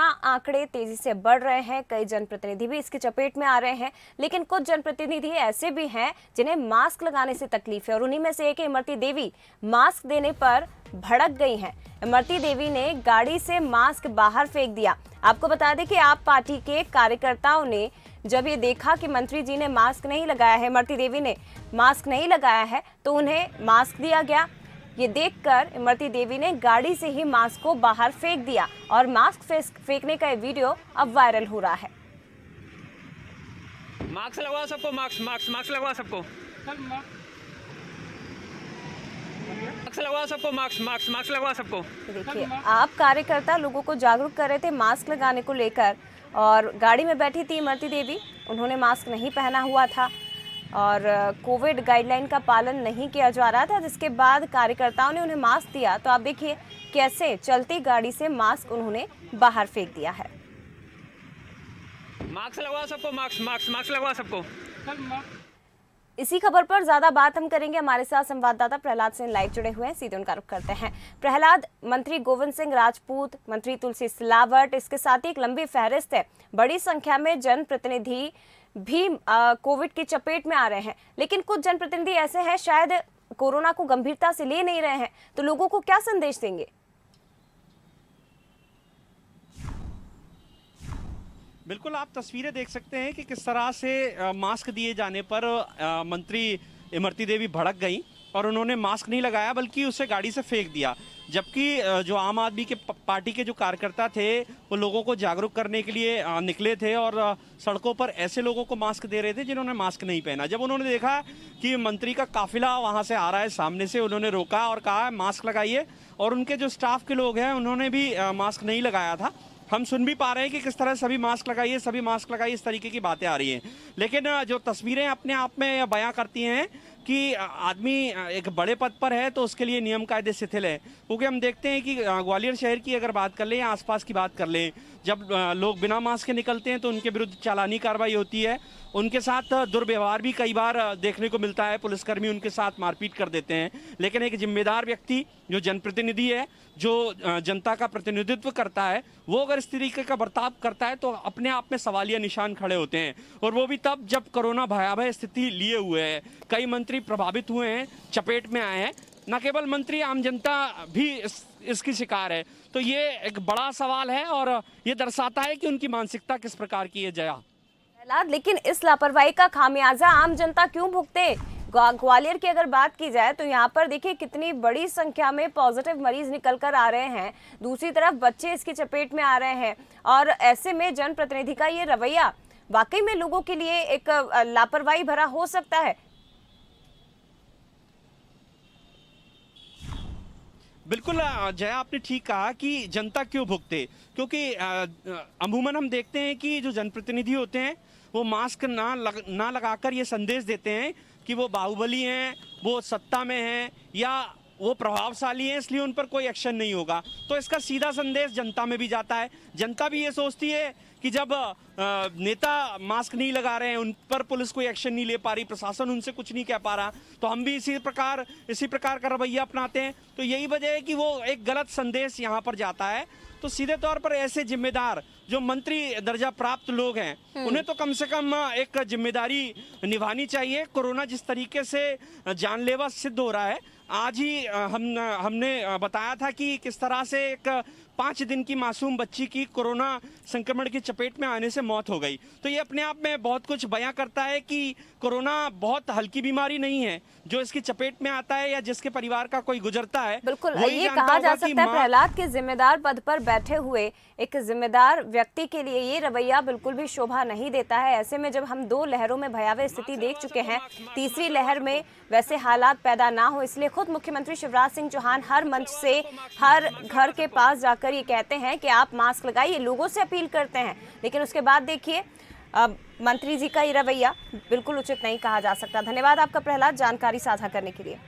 Corona आंकड़े तेजी से बढ़ रहे हैं, कई जनप्रतिनिधि भी इसकी चपेट में आ रहे हैं, लेकिन कुछ जनप्रतिनिधि ऐसे भी हैं जिन्हें मास्क लगाने से तकलीफ है और उन्हीं में से एक इमरती देवी मास्क देने पर भड़क गई हैं। इमरती देवी ने गाड़ी से मास्क बाहर फेंक दिया। आपको बता दें कि आप पार्टी के कार्यकर्ताओं ने जब ये देखा कि मंत्री जी ने मास्क नहीं लगाया है, इमरती देवी ने मास्क नहीं लगाया है, तो उन्हें मास्क दिया गया। ये देखकर इमरती देवी ने गाड़ी से ही मास्क को बाहर फेंक दिया और मास्क फेंकने का ये वीडियो अब वायरल हो रहा है। मास्क लगवाओ सबको, मास्क लगवाओ सबको, मास्क लगवाओ सबको, मास्क लगवाओ सबको। देखिए, आप कार्यकर्ता लोगों को जागरूक कर रहे थे मास्क लगाने को लेकर और गाड़ी में बैठी थी इमरती देवी, उन्होंने मास्क नहीं पहना हुआ था और कोविड गाइडलाइन का पालन नहीं किया जा रहा था, जिसके बाद कार्यकर्ताओं ने उन्हें मास्क दिया। तो आप देखिए कैसे चलती गाड़ी से मास्क उन्होंने बाहर फेंक दिया है। मास्क लगवाओ सबको, मास्क लगवाओ सबको। इसी खबर पर ज्यादा बात हम करेंगे, हमारे साथ संवाददाता प्रहलाद सिंह लाइव जुड़े हुए हैं, सीधे उनका रुख करते हैं। प्रहलाद, मंत्री गोविंद सिंह राजपूत, मंत्री तुलसी सिलावट, इसके साथ ही एक लंबी फहरिस्त है, बड़ी संख्या में जनप्रतिनिधि भी कोविड की चपेट में आ रहे हैं, लेकिन कुछ जनप्रतिनिधि ऐसे हैं शायद कोरोना को गंभीरता से ले नहीं रहे हैं, तो लोगों को क्या संदेश देंगे? बिल्कुल, आप तस्वीरें देख सकते हैं कि किस तरह से मास्क दिए जाने पर मंत्री इमरती देवी भड़क गई और उन्होंने मास्क नहीं लगाया बल्कि उसे गाड़ी से फेंक दिया। जबकि जो आम आदमी के पार्टी के जो कार्यकर्ता थे वो लोगों को जागरूक करने के लिए निकले थे और सड़कों पर ऐसे लोगों को मास्क दे रहे थे जिन्होंने मास्क नहीं पहना। जब उन्होंने देखा कि मंत्री का काफिला वहां से आ रहा है सामने से, उन्होंने रोका और कहा मास्क लगाइए, और उनके जो स्टाफ के लोग हैं उन्होंने भी मास्क नहीं लगाया था। हम सुन भी पा रहे हैं कि किस तरह सभी मास्क लगाइए, सभी मास्क लगाइए, इस तरीके की बातें आ रही हैं। लेकिन जो तस्वीरें अपने आप में बयां करती हैं कि आदमी एक बड़े पद पर है तो उसके लिए नियम कायदे शिथिल है, क्योंकि हम देखते हैं कि ग्वालियर शहर की अगर बात कर लें या आसपास की बात कर लें, जब लोग बिना मास्क के निकलते हैं तो उनके विरुद्ध चालानी कार्रवाई होती है, उनके साथ दुर्व्यवहार भी कई बार देखने को मिलता है, पुलिसकर्मी उनके साथ मारपीट कर देते हैं। लेकिन एक जिम्मेदार व्यक्ति जो जनप्रतिनिधि है, जो जनता का प्रतिनिधित्व करता है, वो अगर इस तरीके का बर्ताव करता है तो अपने आप में सवालिया निशान खड़े होते हैं, और वो भी तब जब कोरोना भयावह स्थिति लिए हुए है। कई मंत्री प्रभावित हुए हैं, चपेट में आए हैं, न केवल मंत्री, आम जनता भी इसकी शिकार है। तो ये एक बड़ा सवाल है और ये दर्शाता है कि उनकी मानसिकता किस प्रकार की है। जया, लेकिन इस लापरवाही का खामियाजा आम जनता क्यों भुगते? ग्वालियर की अगर बात की जाए तो यहाँ पर देखिए कितनी बड़ी संख्या में पॉजिटिव मरीज निकल कर आ रहे हैं, दूसरी तरफ बच्चे इसकी चपेट में आ रहे हैं, और ऐसे में जनप्रतिनिधि का ये रवैया वाकई में लोगों के लिए एक लापरवाही भरा हो सकता है। बिल्कुल जया, आपने ठीक कहा कि जनता क्यों भुगते, क्योंकि अमूमन हम देखते हैं कि जो जनप्रतिनिधि होते हैं वो मास्क ना लगाकर ये संदेश देते हैं कि वो बाहुबली हैं, वो सत्ता में हैं या वो प्रभावशाली हैं, इसलिए उन पर कोई एक्शन नहीं होगा। तो इसका सीधा संदेश जनता में भी जाता है। जनता भी ये सोचती है कि जब नेता मास्क नहीं लगा रहे हैं, उन पर पुलिस कोई एक्शन नहीं ले पा रही, प्रशासन उनसे कुछ नहीं कह पा रहा, तो हम भी इसी प्रकार का रवैया अपनाते हैं। तो यही वजह है कि वो एक गलत संदेश यहाँ पर जाता है। तो सीधे तौर पर ऐसे जिम्मेदार जो मंत्री दर्जा प्राप्त लोग हैं, उन्हें तो कम से कम एक जिम्मेदारी निभानी चाहिए। कोरोना जिस तरीके से जानलेवा सिद्ध हो रहा है, आज ही हमने बताया था कि किस तरह से एक 5 दिन की मासूम बच्ची की कोरोना संक्रमण की चपेट में आने से मौत हो गई। तो ये अपने आप में बहुत कुछ बयां करता है कि कोरोना बहुत हल्की बीमारी नहीं है। जो इसकी चपेट में आता है या जिसके परिवार का कोई गुजरता है, बिल्कुल ये कहा जा सकता है प्रहलाद के जिम्मेदार पद पर बैठे हुए एक जिम्मेदार व्यक्ति के लिए ये रवैया बिल्कुल भी शोभा नहीं देता है। ऐसे में जब हम 2 लहरों में भयावह स्थिति देख चुके हैं, तीसरी लहर में वैसे हालात पैदा ना हो, इसलिए खुद मुख्यमंत्री शिवराज सिंह चौहान हर मंच से हर घर के पास जाकर ये कहते हैं कि आप मास्क लगाइए, लोगों से अपील करते हैं। लेकिन उसके बाद देखिए मंत्री जी का ये रवैया बिल्कुल उचित नहीं कहा जा सकता। धन्यवाद आपका प्रहलाद, जानकारी साझा करने के लिए।